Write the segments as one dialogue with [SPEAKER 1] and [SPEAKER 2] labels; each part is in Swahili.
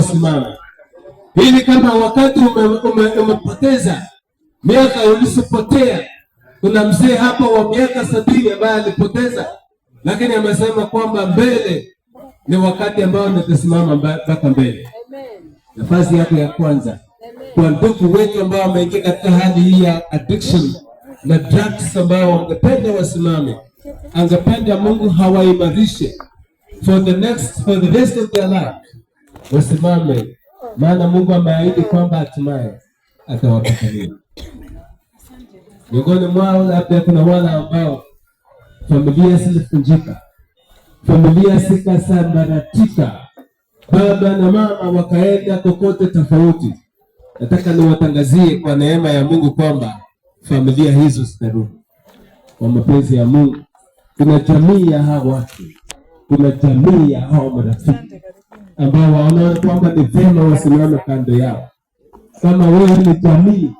[SPEAKER 1] wasimame. Ili kama wakati umepoteza miaka ulisopotea, kuna mzee hapa wa miaka 70 ambaye alipoteza, lakini amesema kwamba mbele ni wakati ambao nitasimama mpaka mbele. Nafasi yako ya kwanza kwa ndugu wetu ambao wameingia katika hali hii ya addiction na drugs, ambao wangependa wasimame, angependa Mungu hawaimarishe for the rest of their life, wasimame, maana Mungu ameahidi kwamba hatimaye atawapatalia. Miongoni mwao labda kuna wale ambao familia zilifunjika, familia zikasambaratika, baba na mama wakaenda kokote tofauti. Nataka niwatangazie kwa neema ya Mungu kwamba familia hizo zitarudi kwa mapenzi ya Mungu. Kuna jamii ya hawa watu, kuna jamii ya hawa marafiki ambao wanaona kwamba ni vyema wasimame kando yao. Kama wewe ni jamii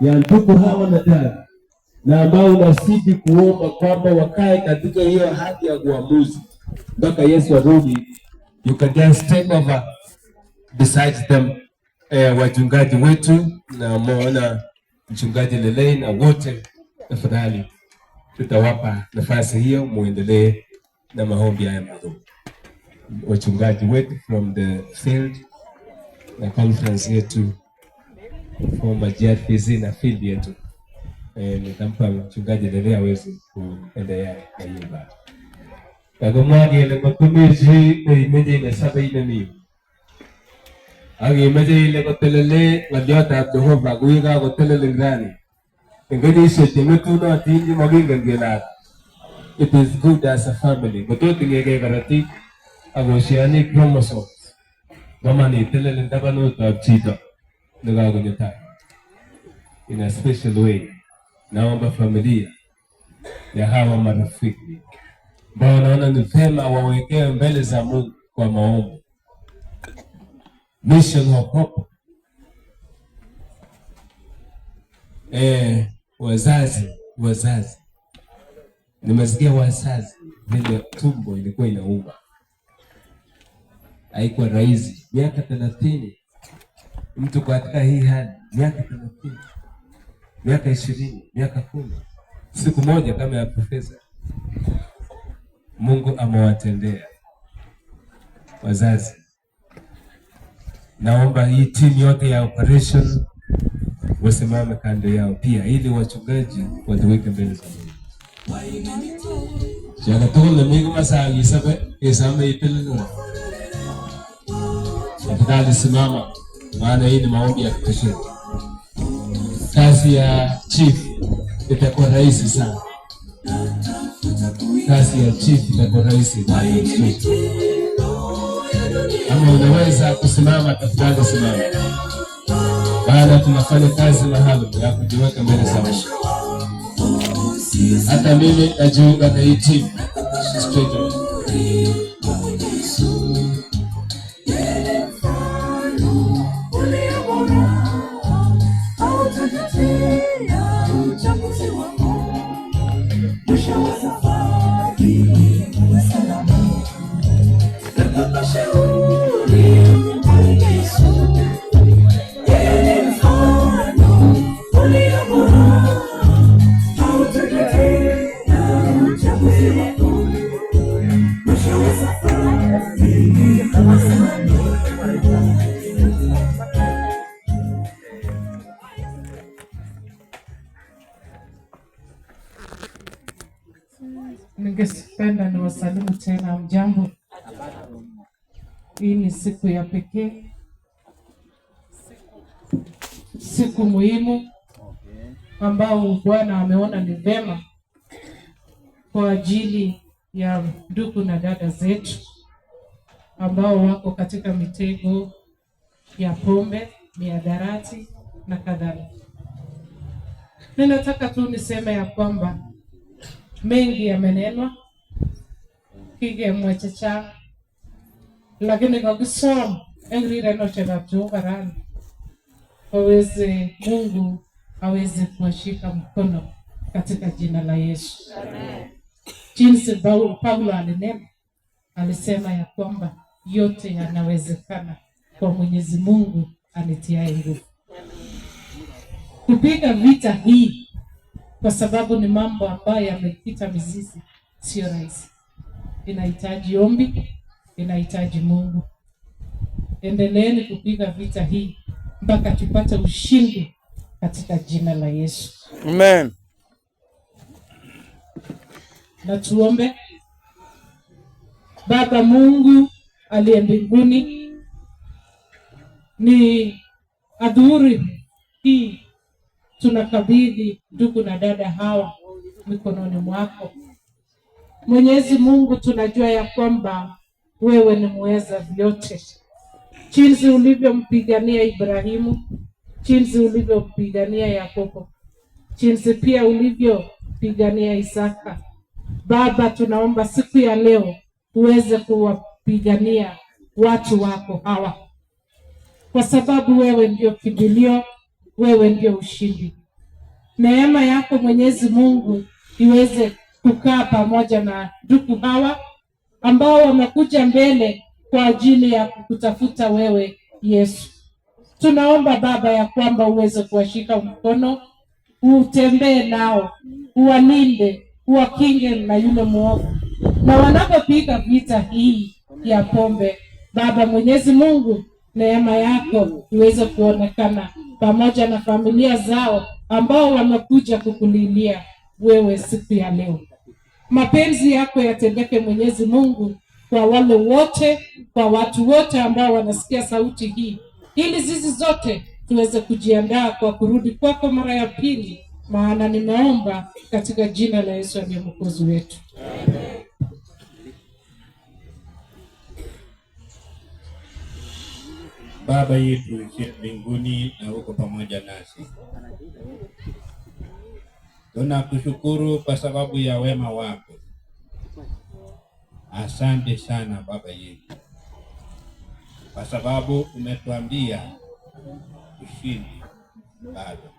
[SPEAKER 1] ya ndugu hawa na dada, na ambao unasidi kuomba kwamba wakae katika hiyo hali ya uamuzi mpaka Yesu arudi, you can just take over beside them. Wachungaji wetu na muona mchungaji Lelei na wote, tafadhali tutawapa nafasi hiyo, muendelee na maombi haya madogo. Wachungaji wetu from the field na conference yetu from JFZ na field yetu, nitampa mchungaji Lelei aweze kuendelea na hiyo baada. Kagomwagi ile mtumishi imeje ile saba ile mimi. Agi imeje ile kotelele ngaliota Jehova kuiga kotelele ndani. Ngeni shete tuno atingi maginga ngela. It is good as a family. Gotote ngege karati agoshiani chromosomes. Mama ni telele ndabano tabchito. Ndaga kunyata. In a special way. Naomba familia ya hawa marafiki ambao naona ni vyema wawekee mbele za Mungu kwa maombi. Mission of Hope. Wazazi. Nimesikia wazazi vile tumbo ilikuwa inauma. Haikuwa rahisi. Miaka 30. Mtu katika hii hali, miaka 30. Miaka 20, miaka 10. Siku moja kama ya profesa. Mungu amewatendea wazazi. Naomba hii timu yote ya operation wasimame kando yao pia, ili wachungaji watuweke mbele za Mungu. Jana tole mingi masali sabe isame ipelele. Tafadhali simama, maana hii ni maombi ya kipekee. Kazi ya chief itakuwa rahisi sana. Kazi ya chief itakuwa rahisi. Kama unaweza kusimama, tafadhali simama. Baada tunafanya kazi maalum ya kujiweka mbele za Mungu. Hata mimi najiunga na hii team.
[SPEAKER 2] Ningependa niwasalimu tena, mjambo. Hii ni siku ya pekee, siku muhimu ambao Bwana ameona ni vema kwa ajili ya ndugu na dada zetu ambao wako katika mitego ya pombe, mihadarati na kadhalika. Ninataka tu niseme ya kwamba mengi yamenenwa kige mwachacha, lakini kwa kusoma engrire tena tu barani aweze Mungu aweze kuwashika mkono katika jina la Yesu. Amen. Jinsi Paulo alisema ya kwamba yote yanawezekana kwa Mwenyezi Mungu anitiaye nguvu. Kupiga vita hii, kwa sababu ni mambo ambayo yamekita mizizi, sio rahisi. Inahitaji ombi, inahitaji Mungu. Endeleeni kupiga vita hii mpaka tupate ushindi katika jina la Yesu.
[SPEAKER 3] Amen.
[SPEAKER 2] Na tuombe. Baba Mungu aliye mbinguni, ni adhuhuri hii tunakabidhi ndugu na dada hawa mikononi mwako. Mwenyezi Mungu, tunajua ya kwamba wewe ni muweza vyote. Jinsi ulivyompigania Ibrahimu, jinsi ulivyompigania Yakobo, jinsi pia ulivyopigania Isaka. Baba, tunaomba siku ya leo uweze kuwapigania watu wako hawa, kwa sababu wewe ndio kimbilio, wewe ndio ushindi. Neema yako Mwenyezi Mungu iweze kukaa pamoja na ndugu hawa ambao wamekuja mbele kwa ajili ya kutafuta wewe Yesu. Tunaomba Baba ya kwamba uweze kuwashika mkono, utembee nao, uwalinde, uwakinge na yule mwovu. Na wanapopiga vita hii ya pombe, Baba Mwenyezi Mungu, neema yako iweze kuonekana pamoja na familia zao ambao wamekuja kukulilia wewe siku ya leo. Mapenzi yako yatendeke Mwenyezi Mungu kwa wale wote, kwa watu wote ambao wanasikia sauti hii, ili sisi zote tuweze kujiandaa kwa kurudi kwako mara ya pili, maana nimeomba katika jina la Yesu aliye Mwokozi wetu.
[SPEAKER 4] Baba yetu uliye mbinguni na uko pamoja nasi, tunakushukuru kwa sababu ya wema wako. Asante sana Baba yetu, kwa sababu umetuambia ushindi bado.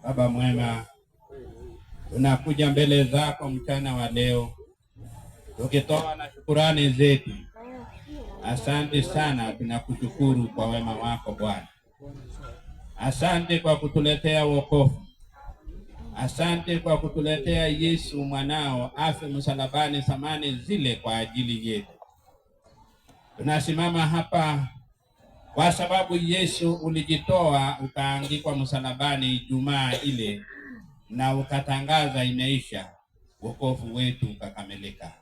[SPEAKER 4] Baba mwema, tunakuja mbele zako mchana wa leo tukitoa na shukurani zetu. Asante sana, tunakushukuru kwa wema wako Bwana. Asante kwa kutuletea wokovu. Asante kwa kutuletea Yesu mwanao afe msalabani zamani zile kwa ajili yetu. Tunasimama hapa kwa sababu Yesu ulijitoa ukaangikwa msalabani Ijumaa ile na ukatangaza imeisha, wokovu wetu ukakamilika.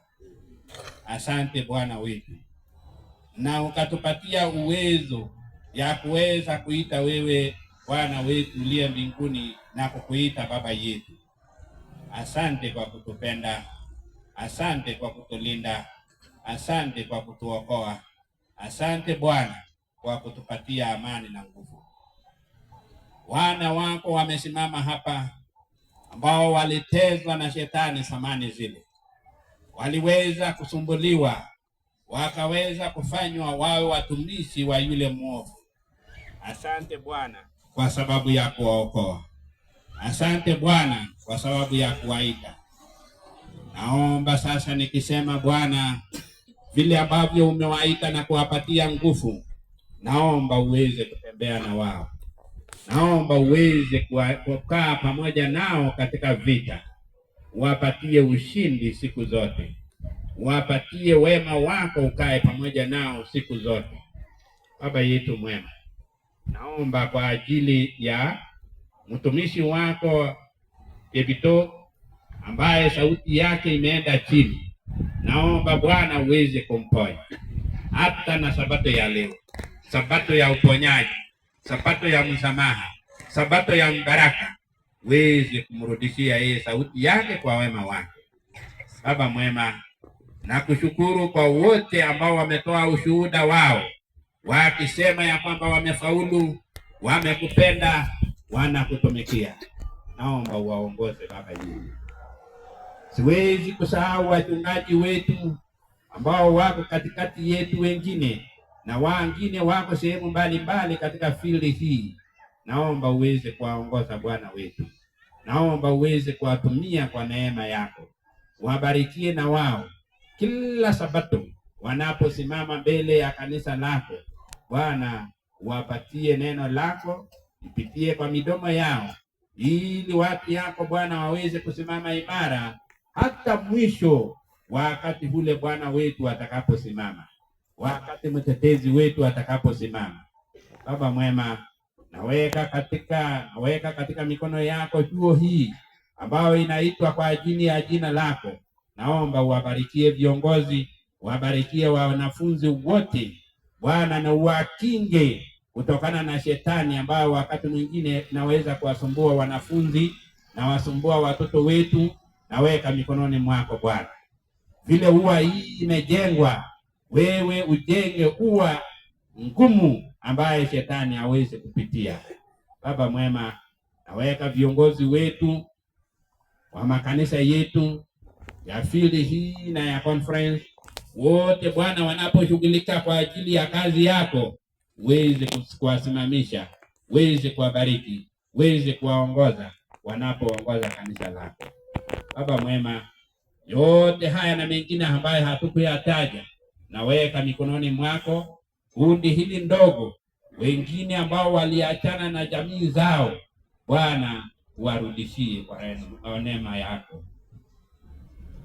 [SPEAKER 4] Asante Bwana wetu, na ukatupatia uwezo ya kuweza kuita wewe Bwana wetu uliye mbinguni na kukuita Baba yetu. Asante kwa kutupenda, asante kwa kutulinda, asante kwa kutuokoa. Asante Bwana kwa kutupatia amani na nguvu. Wana wako wamesimama hapa ambao walitezwa na shetani zamani zile, waliweza kusumbuliwa, wakaweza kufanywa wawe watumishi wa yule mwovu. Asante Bwana kwa sababu ya kuwaokoa. Asante Bwana kwa sababu ya kuwaita. Naomba sasa nikisema Bwana, vile ambavyo umewaita na kuwapatia nguvu, naomba uweze kutembea na wao. Naomba uweze kukaa pamoja nao katika vita. Wapatie ushindi siku zote. Wapatie wema wako ukae pamoja nao siku zote. Baba yetu mwema, naomba kwa ajili ya mtumishi wako Kebito ambaye sauti yake imeenda chini. Naomba Bwana uweze kumponya. Hata na sabato ya leo, sabato ya uponyaji, sabato ya msamaha, sabato ya mbaraka, uweze kumrudishia yeye sauti yake kwa wema wake. Baba mwema, nakushukuru kwa wote ambao wametoa ushuhuda wao, wakisema ya kwamba wamefaulu, wamekupenda, wanakutumikia. Naomba uwaongoze Baba yetu. Siwezi kusahau wachungaji wetu ambao wako katikati yetu wengine, na wengine wako sehemu mbalimbali katika field hii. Naomba uweze kuwaongoza Bwana wetu. Naomba uweze kuwatumia kwa neema yako. Wabarikie na wao kila sabato wanaposimama mbele ya kanisa lako. Bwana, wapatie neno lako ipitie kwa midomo yao, ili watu yako Bwana waweze kusimama imara hata mwisho, wakati ule Bwana wetu atakaposimama, wakati mtetezi wetu atakaposimama. Baba mwema, naweka katika mikono yako chuo hii ambayo inaitwa kwa ajili ya jina lako. Naomba uwabarikie viongozi, uwabarikie wanafunzi wote Bwana, na uwakinge kutokana na shetani ambao wakati mwingine naweza kuwasumbua wanafunzi na wasumbua watoto wetu. Naweka mikononi mwako Bwana. Vile ua hii imejengwa, wewe ujenge ua ngumu ambaye shetani hawezi kupitia. Baba mwema, naweka viongozi wetu wa makanisa yetu ya field hii na ya conference wote Bwana, wanaposhughulika kwa ajili ya kazi yako, weze kuwasimamisha, weze kuwabariki, weze kuwaongoza wanapoongoza kanisa lako. Baba mwema, yote haya na mengine ambayo hatukuyataja naweka mikononi mwako. Kundi hili ndogo, wengine ambao waliachana na jamii zao, Bwana warudishie kwa neema yako.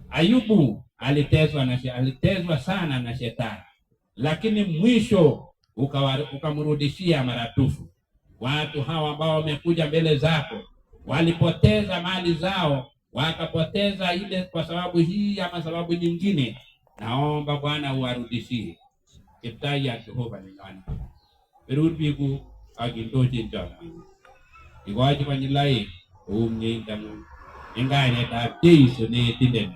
[SPEAKER 4] Ayubu alitezwa sana na shetani, lakini mwisho ukamrudishia maratufu. Watu hawa ambao wamekuja mbele zako walipoteza mali zao, wakapoteza ile kwa sababu hii ama sababu nyingine. Naomba Bwana uwarudishie. Kitai ya Jehova ni nani? Perurbiku agindoji njama. Iwaji panilai umnyi ndamu. Ingai neta Yesu ni tindeni.